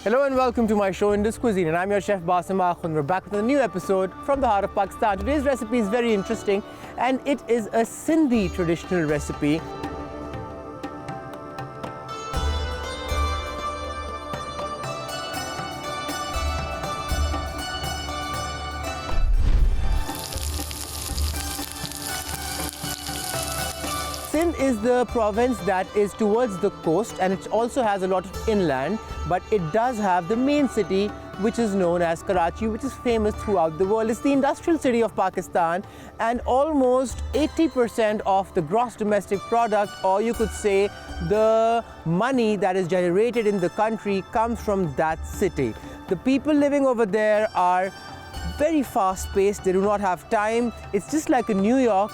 Hello and welcome to my show Indus Cuisine, and I'm your chef Basim Akhund. We're back with a new episode from the heart of Pakistan. Today's recipe is very interesting and it is a Sindhi traditional recipe. Sindh is the province that is towards the coast, and it also has a lot of inland, but it does have the main city, which is known as Karachi, which is famous throughout the world. It's the industrial city of Pakistan, and almost 80% of the gross domestic product, or you could say the money that is generated in the country, comes from that city. The people living over there are very fast-paced. They do not have time. It's just like a New York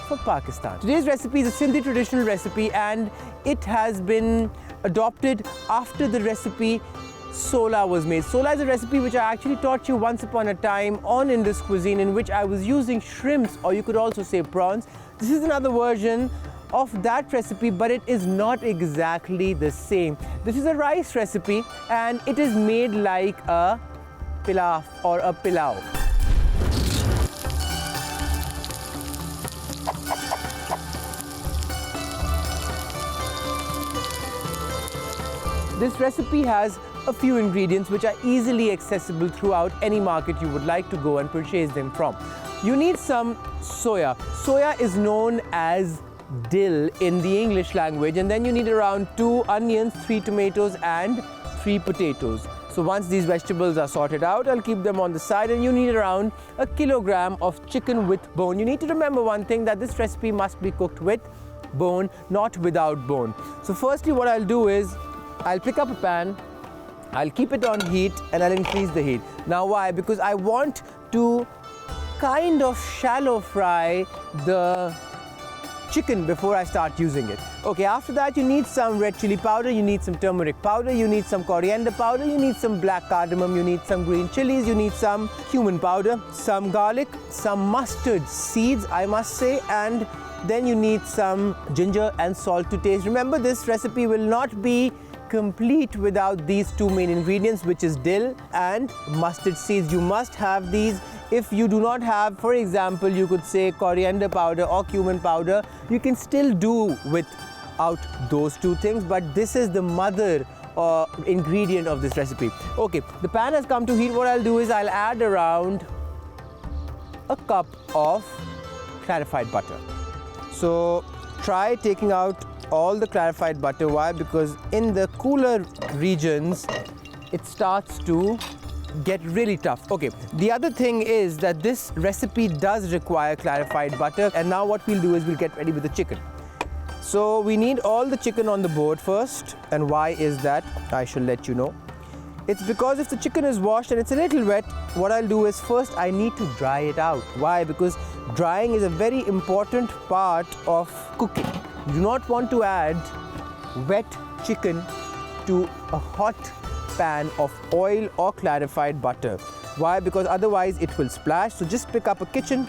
for Pakistan. Today's recipe is a Sindhi traditional recipe, and it has been adopted after the recipe Sola was made. Sola is a recipe which I actually taught you once upon a time on Indus Cuisine, in which I was using shrimps, or you could also say prawns. This is another version of that recipe, but it is not exactly the same. This is a rice recipe and it is made like a pilaf or a pilau. This recipe has a few ingredients which are easily accessible throughout any market you would like to go and purchase them from. You need some soya. Soya is known as dill in the English language, and then you need around 2 onions, 3 tomatoes and 3 potatoes. So once these vegetables are sorted out, I'll keep them on the side, and you need around a kilogram of chicken with bone. You need to remember one thing, that this recipe must be cooked with bone, not without bone. So firstly, what I'll do is I'll pick up a pan, I'll keep it on heat, and I'll increase the heat. Now why? Because I want to kind of shallow fry the chicken before I start using it. Okay, after that you need some red chili powder, you need some turmeric powder, you need some coriander powder, you need some black cardamom, you need some green chilies, you need some cumin powder, some garlic, some mustard seeds, I must say, and then you need some ginger and salt to taste. Remember, this recipe will not be complete without these 2 main ingredients, which is dill and mustard seeds. You must have these. If you do not have, for example, you could say coriander powder or cumin powder, you can still do without those 2 things, but this is the mother ingredient of this recipe. Okay, the pan has come to heat. What I'll do is I'll add around a cup of clarified butter. So try taking out all the clarified butter. Why? Because in the cooler regions it starts to get really tough. Okay, the other thing is that this recipe does require clarified butter, and now what we'll do is we'll get ready with the chicken. So we need all the chicken on the board first, and why is that? I shall let you know. It's because if the chicken is washed and it's a little wet, what I'll do is first I need to dry it out. Why? Because drying is a very important part of cooking. You do not want to add wet chicken to a hot pan of oil or clarified butter. Why? Because otherwise it will splash. So just pick up a kitchen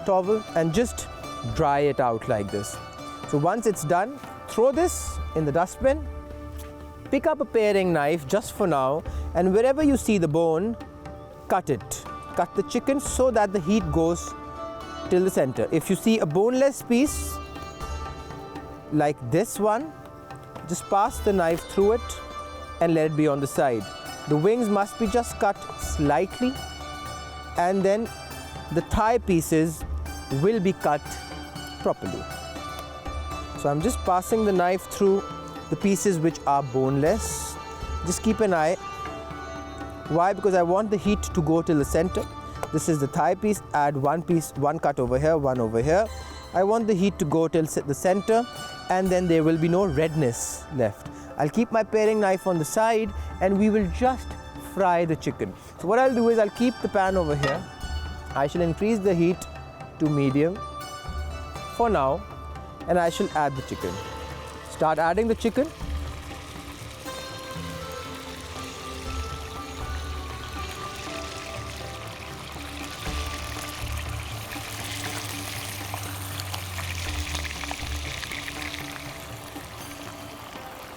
towel and just dry it out like this. So once it's done, throw this in the dustbin, pick up a paring knife just for now, and wherever you see the bone, cut it. Cut the chicken so that the heat goes till the center. If you see a boneless piece like this one, just pass the knife through it and let it be on the side. The wings must be just cut slightly, and then the thigh pieces will be cut properly. So I'm just passing the knife through the pieces which are boneless. Just keep an eye. Why? Because I want the heat to go till the center. This is the thigh piece. Add 1 piece, 1 cut over here, 1 over here. I want the heat to go till the center, and then there will be no redness left. I'll keep my paring knife on the side, and we will just fry the chicken. So what I'll do is I'll keep the pan over here. I shall increase the heat to medium for now, and I shall add the chicken. Start adding the chicken.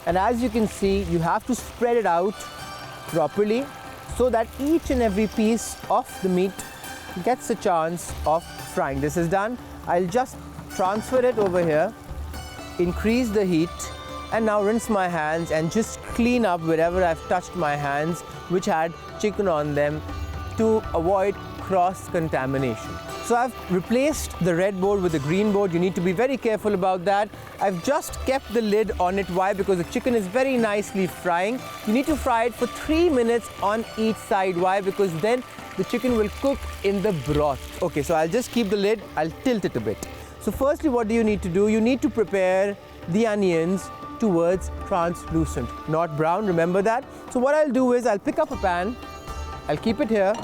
And as you can see, you have to spread it out properly so that each and every piece of the meat gets a chance of frying. This is done. I'll just transfer it over here, increase the heat, and now rinse my hands and just clean up wherever I've touched my hands which had chicken on them to avoid cross-contamination. So I've replaced the red board with the green board. You need to be very careful about that. I've just kept the lid on it. Why? Because the chicken is very nicely frying. You need to fry it for 3 minutes on each side. Why? Because then the chicken will cook in the broth. Okay, so I'll just keep the lid. I'll tilt it a bit. So firstly, what do you need to do? You need to prepare the onions towards translucent, not brown. Remember that? So what I'll do is I'll pick up a pan. I'll keep it here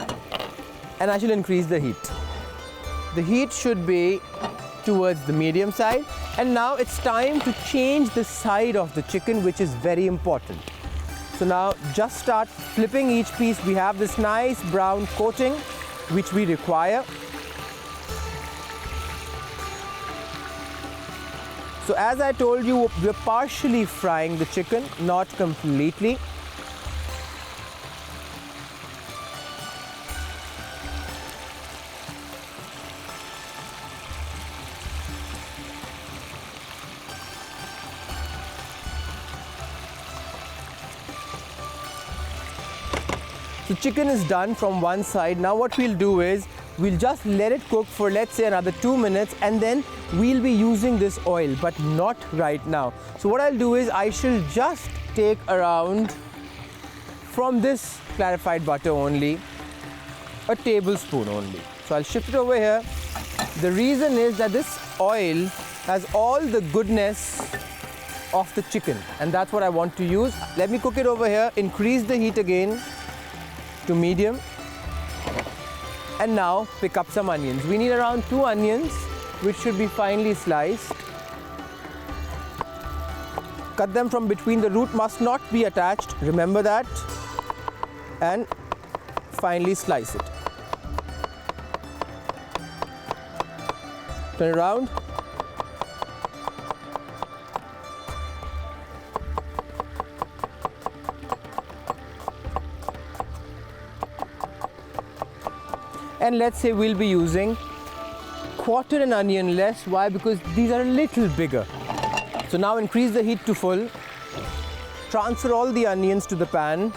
and I shall increase the heat. The heat should be towards the medium side, and now it's time to change the side of the chicken, which is very important. So now just start flipping each piece. We have this nice brown coating which we require. So as I told you, we're partially frying the chicken, not completely. The chicken is done from one side. Now what we'll do is we'll just let it cook for, let's say, another 2 minutes, and then we'll be using this oil, but not right now. So what I'll do is I shall just take around, from this clarified butter only, a tablespoon only. So I'll shift it over here. The reason is that this oil has all the goodness of the chicken, and that's what I want to use. Let me cook it over here, increase the heat again to medium, and now pick up some onions. We need around 2 onions which should be finely sliced. Cut them from between. The root must not be attached, remember that, and finely slice it. Turn around. And let's say we'll be using quarter an onion less. Why? Because these are a little bigger. So now increase the heat to full. Transfer all the onions to the pan.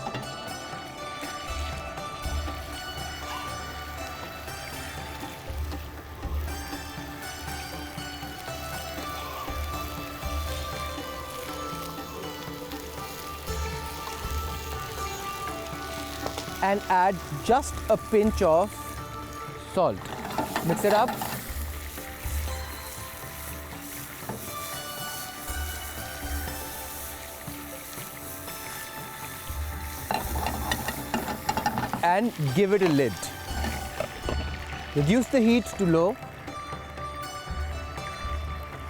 And add just a pinch of salt. Mix it up. And give it a lid. Reduce the heat to low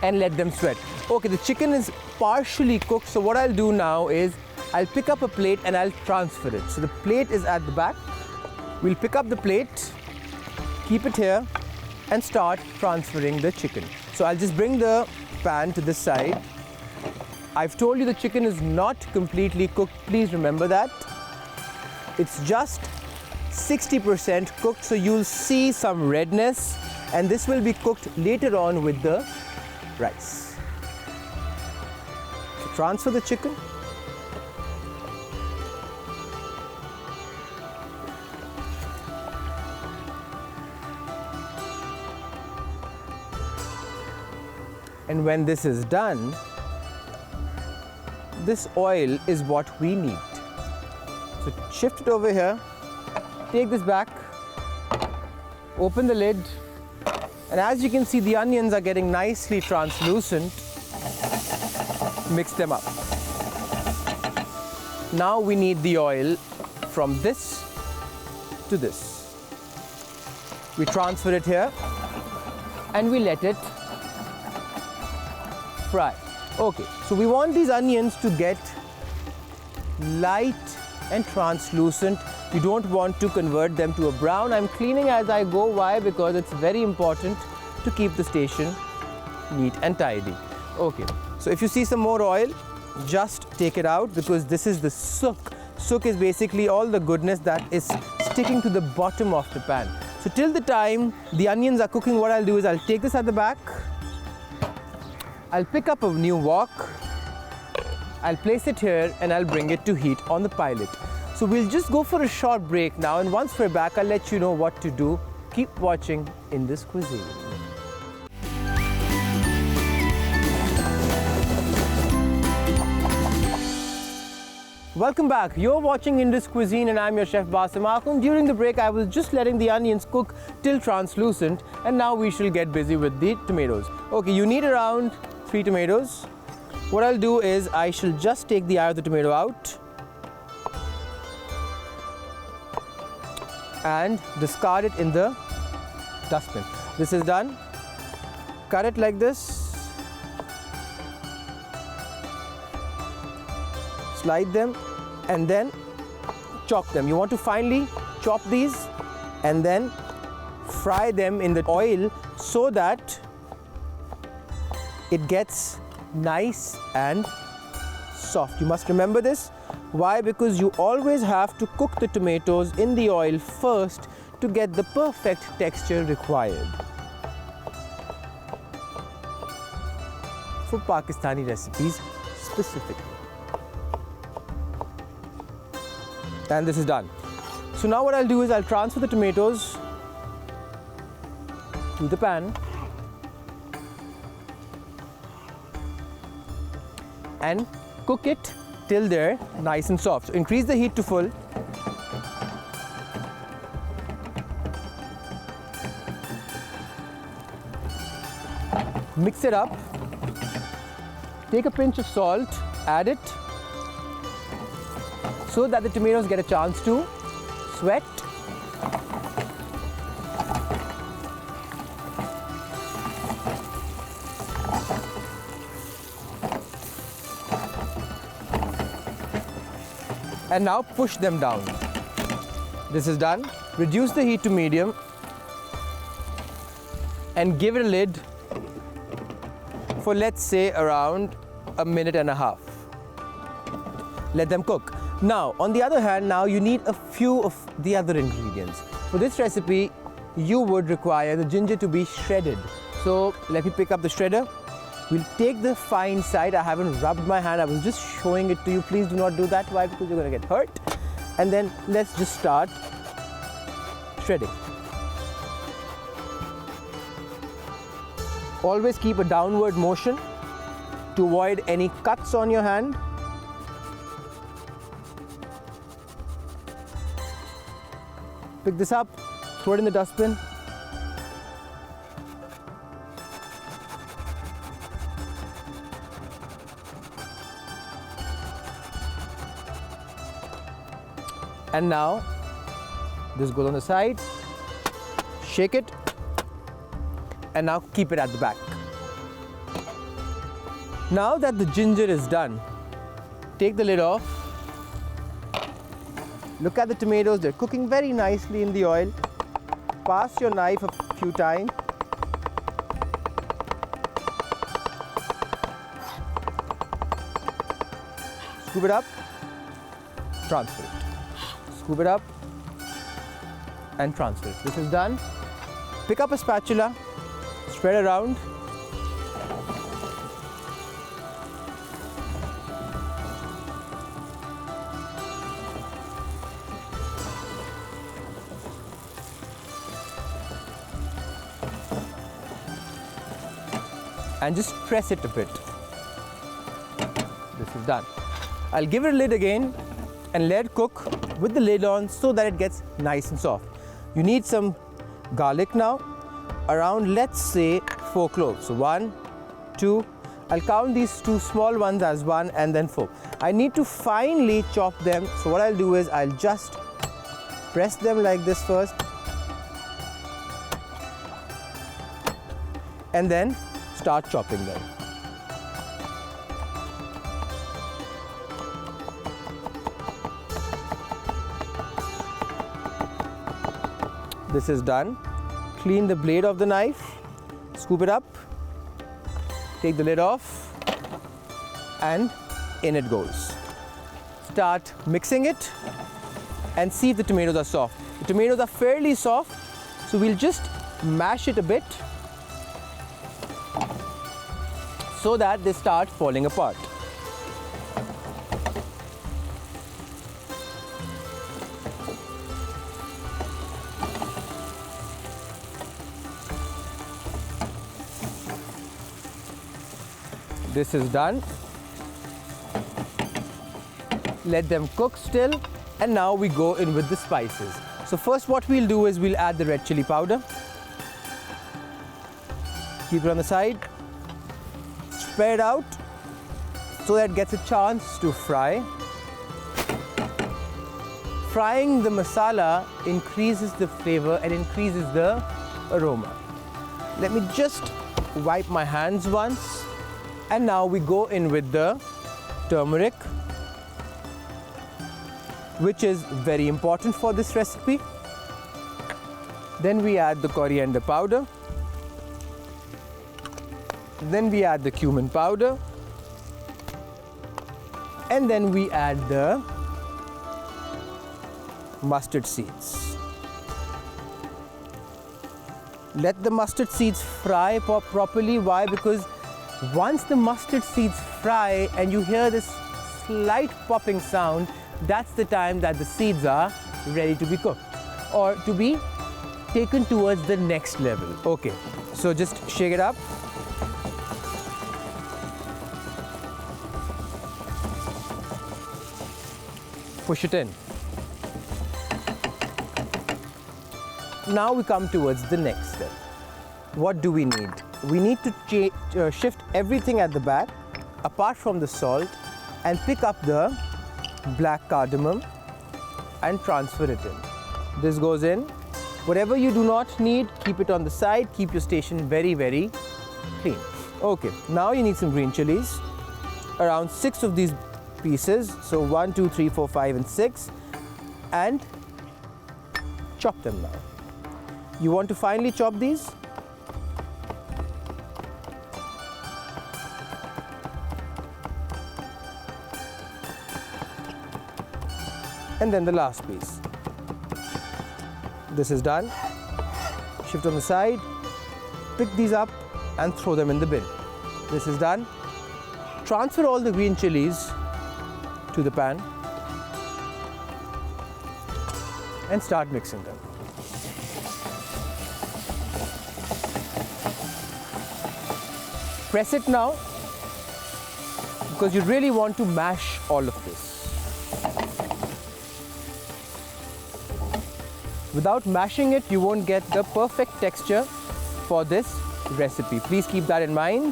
and let them sweat. Okay, the chicken is partially cooked, so what I'll do now is I'll pick up a plate and I'll transfer it. So the plate is at the back. We'll pick up the plate, keep it here, and start transferring the chicken. So I'll just bring the pan to this side. I've told you the chicken is not completely cooked. Please remember that. It's just 60% cooked, so you'll see some redness, and this will be cooked later on with the rice. So transfer the chicken. And when this is done, this oil is what we need. So shift it over here, take this back, open the lid, and as you can see, the onions are getting nicely translucent. Mix them up. Now we need the oil from this to this. We transfer it here and we let it fry. Okay, so we want these onions to get light and translucent. You don't want to convert them to a brown. I'm cleaning as I go. Why? Because it's very important to keep the station neat and tidy. Okay, so if you see some more oil, just take it out, because this is the sook Sook is basically all the goodness that is sticking to the bottom of the pan. So till the time the onions are cooking, what I'll do is I'll take this at the back. I'll pick up a new wok. I'll place it here and I'll bring it to heat on the pilot. So we'll just go for a short break now, and once we're back, I'll let you know what to do. Keep watching Indus Cuisine. Welcome back. You're watching Indus Cuisine and I'm your chef Basim. Akhund. During the break, I was just letting the onions cook till translucent, and now we shall get busy with the tomatoes. Okay, you need around 3 tomatoes. What I'll do is I shall just take the eye of the tomato out and discard it in the dustbin. This is done. Cut it like this. Slide them and then chop them. You want to finely chop these and then fry them in the oil so that it gets nice and soft. You must remember this. Why? Because you always have to cook the tomatoes in the oil first to get the perfect texture required. For Pakistani recipes specifically. And this is done. So now what I'll do is I'll transfer the tomatoes to the pan and cook it till they're nice and soft. So increase the heat to full. Mix it up. Take a pinch of salt, add it so that the tomatoes get a chance to sweat. And now push them down. This is done. Reduce the heat to medium and give it a lid for, let's say, around a minute and a half. Let them cook. Now, on the other hand, now you need a few of the other ingredients. For this recipe, you would require the ginger to be shredded. So let me pick up the shredder. We'll take the fine side. I haven't rubbed my hand. I was just showing it to you. Please do not do that. Why? Because you're going to get hurt. And then let's just start shredding. Always keep a downward motion to avoid any cuts on your hand. Pick this up, throw it in the dustbin. And now, this goes on the side, shake it, and now keep it at the back. Now that the ginger is done, take the lid off. Look at the tomatoes, they're cooking very nicely in the oil. Pass your knife a few times. Scoop it up, transfer it. Scoop it up and transfer it. This is done. Pick up a spatula, spread around. And just press it a bit. This is done. I'll give it a lid again and let it cook with the lid on so that it gets nice and soft. You need some garlic now, around, let's say, 4 cloves. So 1, 2, I'll count these 2 small ones as 1 and then 4. I need to finely chop them. So what I'll do is I'll just press them like this first and then start chopping them. This is done. Clean the blade of the knife, scoop it up, take the lid off, and in it goes. start mixing it and see if the tomatoes are soft. The tomatoes are fairly soft, so we'll just mash it a bit so that they start falling apart. This is done. Let them cook still, and now we go in with the spices. So first what we'll do is we'll add the red chili powder. Keep it on the side. Spread out so that it gets a chance to fry. Frying the masala increases the flavor and increases the aroma. Let me just wipe my hands once. And now we go in with the turmeric, which is very important for this recipe. Then we add the coriander powder. Then we add the cumin powder. And then we add the mustard seeds. Let the mustard seeds fry properly. Why? Because once the mustard seeds fry and you hear this slight popping sound, that's the time that the seeds are ready to be cooked or to be taken towards the next level. Okay, so just shake it up. Push it in. Now we come towards the next step. What do we need? We need to shift everything at the back, apart from the salt, and pick up the black cardamom and transfer it in. This goes in. Whatever you do not need, keep it on the side. Keep your station very, very clean. Okay, now you need some green chilies. Around 6 of these pieces. So 1, 2, 3, 4, 5, and 6. And chop them now. You want to finely chop these? And then the last piece. This is done. Shift on the side, pick these up and throw them in the bin. This is done. Transfer all the green chilies to the pan and start mixing them. Press it now because you really want to mash all of this. Without mashing it, you won't get the perfect texture for this recipe. Please keep that in mind.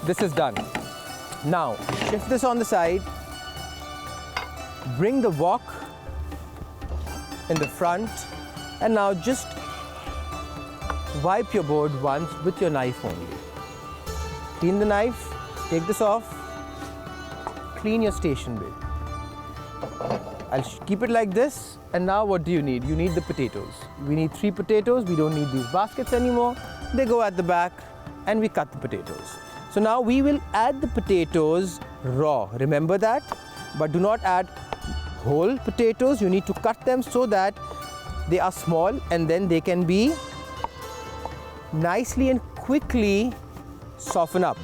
This is done. Now, shift this on the side. Bring the wok in the front. And now just wipe your board once with your knife only. Clean the knife, take this off. Clean your station bit. I'll keep it like this. And now what do you need? You need the potatoes. We need 3 potatoes. We don't need these baskets anymore. They go at the back and we cut the potatoes. So now we will add the potatoes raw. Remember that? But do not add whole potatoes. You need to cut them so that they are small and then they can be nicely and quickly soften up.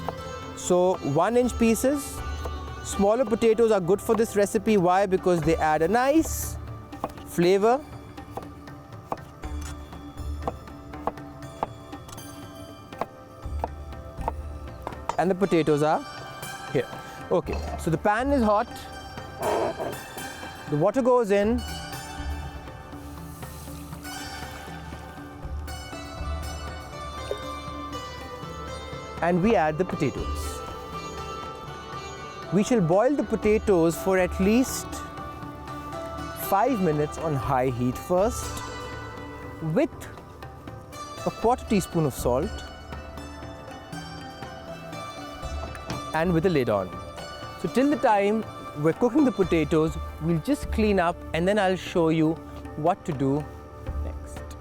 So 1-inch pieces. Smaller potatoes are good for this recipe. Why? Because they add a nice flavor. And the potatoes are here. Okay, so the pan is hot. The water goes in. And we add the potatoes. We shall boil the potatoes for at least 5 minutes on high heat first with a 1/4 teaspoon of salt and with a lid on. So till the time we're cooking the potatoes, we'll just clean up and then I'll show you what to do next.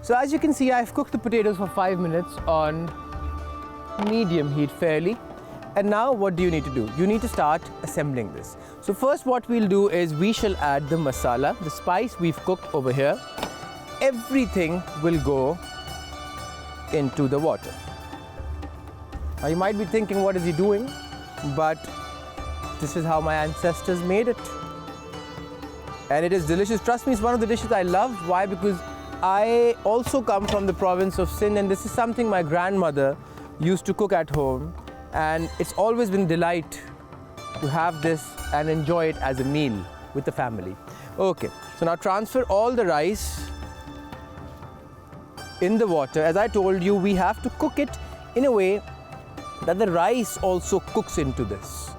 So as you can see, I've cooked the potatoes for 5 minutes on medium heat fairly. And now what do you need to do? You need to start assembling this. So first what we'll do is we shall add the masala, the spice we've cooked over here. Everything will go into the water. Now you might be thinking, what is he doing? But this is how my ancestors made it. And it is delicious. Trust me, it's one of the dishes I love. Why? Because I also come from the province of Sindh, and this is something my grandmother used to cook at home. And it's always been a delight to have this and enjoy it as a meal with the family. Okay, so now transfer all the rice in the water. As I told you, we have to cook it in a way that the rice also cooks into this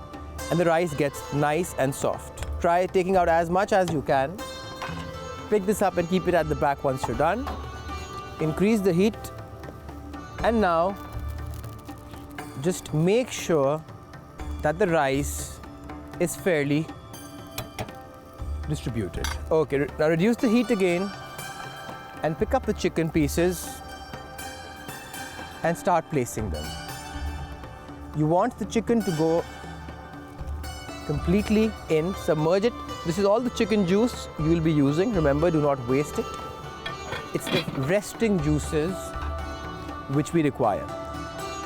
and the rice gets nice and soft. Try taking out as much as you can. Pick this up and keep it at the back once you're done. Increase the heat, and now just make sure that the rice is fairly distributed. Okay, now reduce the heat again and pick up the chicken pieces and start placing them. You want the chicken to go completely in, submerge it. This is all the chicken juice you will be using. Remember, do not waste it. It's the resting juices which we require.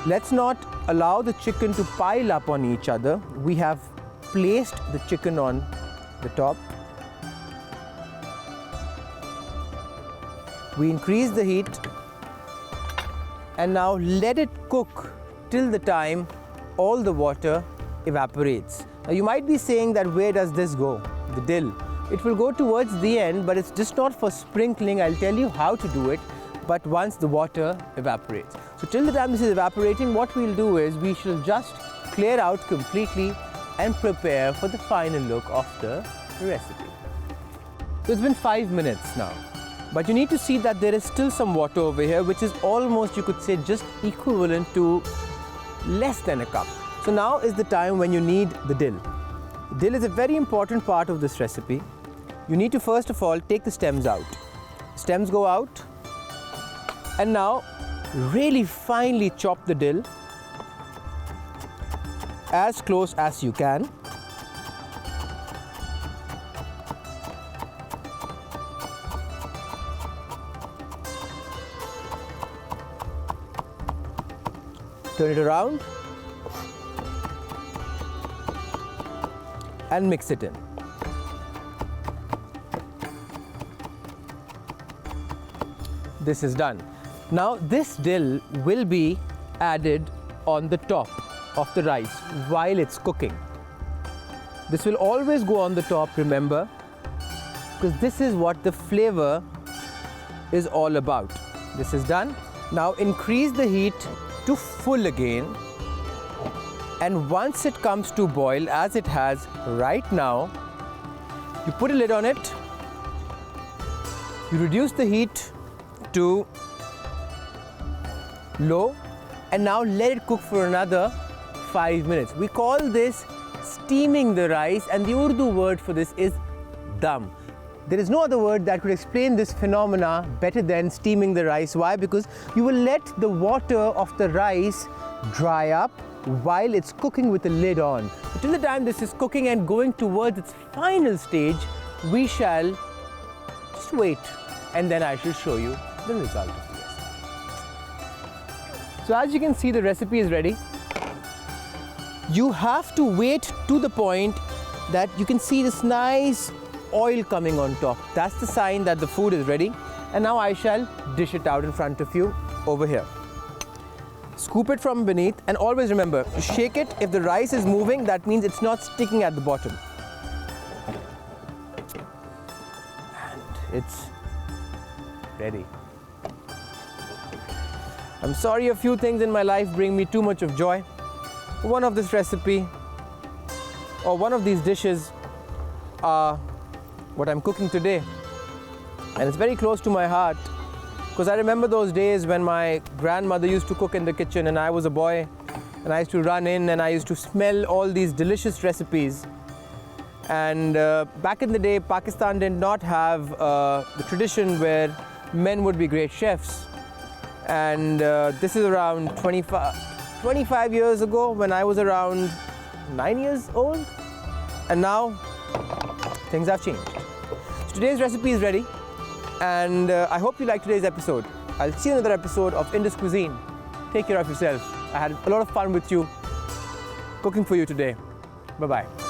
Let's not allow the chicken to pile up on each other. We have placed the chicken on the top. We increase the heat and now let it cook till the time all the water evaporates. Now you might be saying that where does this go? The dill. It will go towards the end, but it's just not for sprinkling. I'll tell you how to do it, but once the water evaporates. So till the time this is evaporating, what we'll do is we shall just clear out completely and prepare for the final look of the recipe. So it's been 5 minutes now, but you need to see that there is still some water over here, which is almost, you could say, just equivalent to less than a cup. So now is the time when you need the dill. Dill is a very important part of this recipe. You need to first of all take the stems out. Stems go out, and now really finely chop the dill as close as you can. Turn it around and mix it in. This is done. Now this dill will be added on the top of the rice while it's cooking. This will always go on the top, remember, because this is what the flavor is all about. This is done. Now increase the heat to full again, and once it comes to boil, as it has right now, you put a lid on it, you reduce the heat to low, and now let it cook for another 5 minutes. We call this steaming the rice, and the Urdu word for this is dum. There is no other word that could explain this phenomena better than steaming the rice. Why? Because you will let the water of the rice dry up while it's cooking with the lid on. Till the time this is cooking and going towards its final stage, we shall just wait, and then I shall show you the result of the recipe. So as you can see, the recipe is ready. You have to wait to the point that you can see this nice oil coming on top. That's the sign that the food is ready. And now I shall dish it out in front of you over here. Scoop it from beneath, and always remember to shake it. If the rice is moving, that means it's not sticking at the bottom. And it's ready. I'm sorry, a few things in my life bring me too much of joy. One of this recipe or one of these dishes are what I'm cooking today, and it's very close to my heart because I remember those days when my grandmother used to cook in the kitchen and I was a boy, and I used to run in and I used to smell all these delicious recipes. And back in the day, Pakistan did not have the tradition where men would be great chefs, and this is around 25 years ago when I was around 9 years old, and now things have changed. So today's recipe is ready, and I hope you liked today's episode. I'll see you in another episode of Indus Cuisine. Take care of yourself. I had a lot of fun with you cooking for you today. Bye-bye.